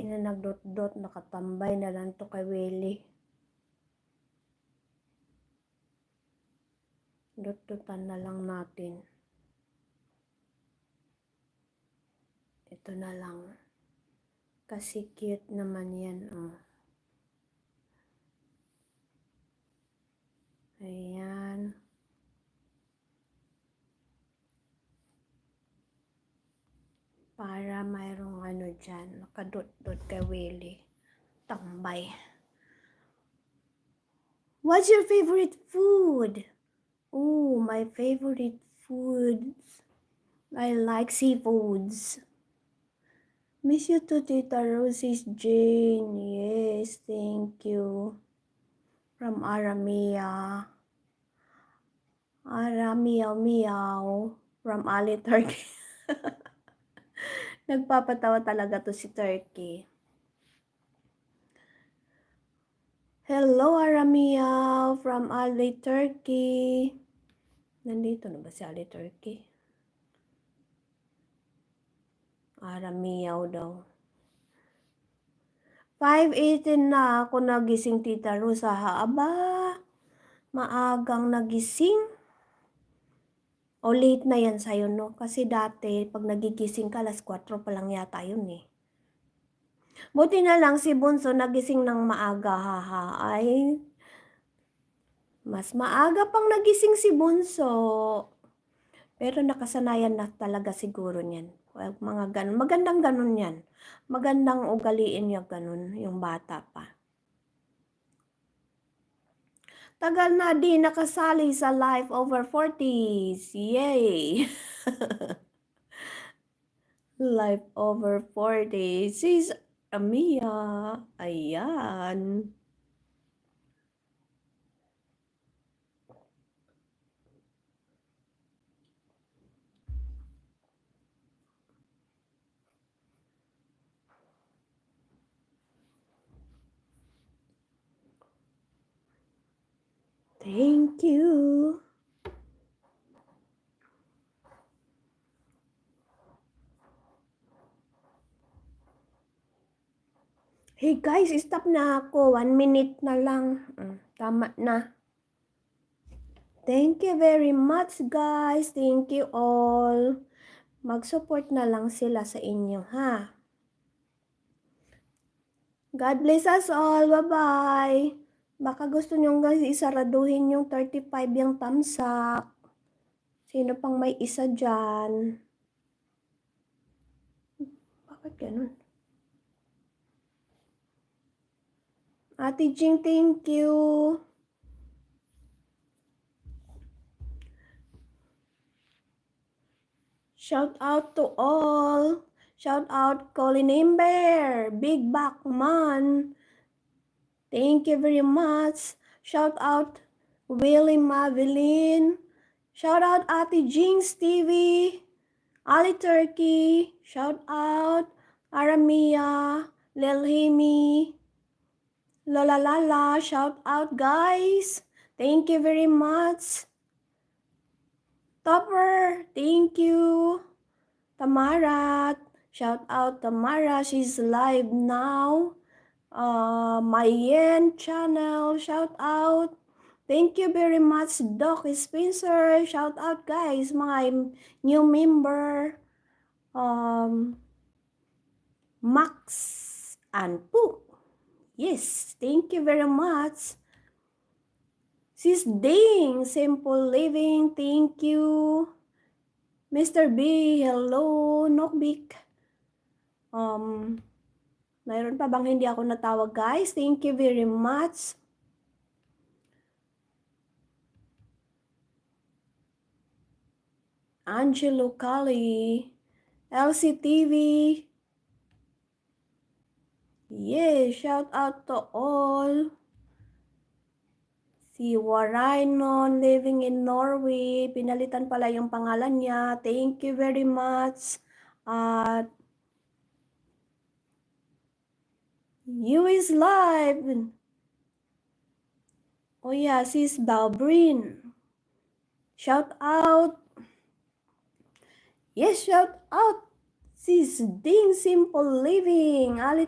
na nagdot-dot, nakatambay na lang to kay Willie. Dot-dotan na lang natin. Ito na lang. Kasi cute naman yan, oh. Ayan. Para mayroong ano dyan, nakadot-dot kay Willie. Tambay. What's your favorite food? Oh, my favorite foods. I like seafoods. Miss you too, Tita Rosie's Jane. Yes, thank you. From Aramia. Meow meow. From Ali Turkey. Nagpapatawa talaga to si Turkey. Hello, Aramia from Ali Turkey. Nandito na ba si Ali Turkey? Aramiyaw daw. 5:18 na ako nagising, Tita Rosa. Aba, maagang nagising. O late na yan sa'yo, no? Kasi dati, pag nagigising ka, 4:00 pa lang yata yun eh. Buti na lang si Bunso nagising ng maaga, haha. Ay, mas maaga pang nagising si Bunso. Pero nakasanayan na talaga siguro niyan. Mga ganun. Magandang ganun yan. Magandang ugaliin niya ganun, yung bata pa. Tagal na din nakasali sa Life Over 40s. Yay! Life Over 40s. Sis Amia. Ayan. Thank you. Hey guys, stop na ako. 1 minute na lang. Tama na. Thank you very much guys. Thank you all. Mag-support na lang sila sa inyo, ha? God bless us all. Bye-bye. Baka gusto nyo guys isaraduhin yung 35 yung thumbs up. Sino pang may isa dyan? Bakit ganun? Ate Jing, thank you. Shout out to all. Shout out Colin Ember, Big Back Man. Thank you very much. Shout out Willie Mavelin. Shout out Ate Jing's TV. Ali Turkey. Shout out Aramia. Lelhimi. Lola Lala. Shout out guys. Thank you very much. Topper. Thank you. Tamara. Shout out Tamara. She's live now. Mayen channel. Shout out. Thank you very much, Doc Spencer. Shout out guys, mga new member. Max and Poo. Yes, thank you very much. Sis Ding, Simple Living, thank you. Mr. B, hello, Nokbik. Mayroon pa bang hindi ako natawag guys? Thank you very much. Angelo Kali, LCTV. Yes, shout out to all. Si Warainon, living in Norway. Pinalitan pala yung pangalan niya. Thank you very much. At you is live. Oh yeah, sis Balbrin. Shout out. Yes, shout out. Sis Ding Simple Living, Ali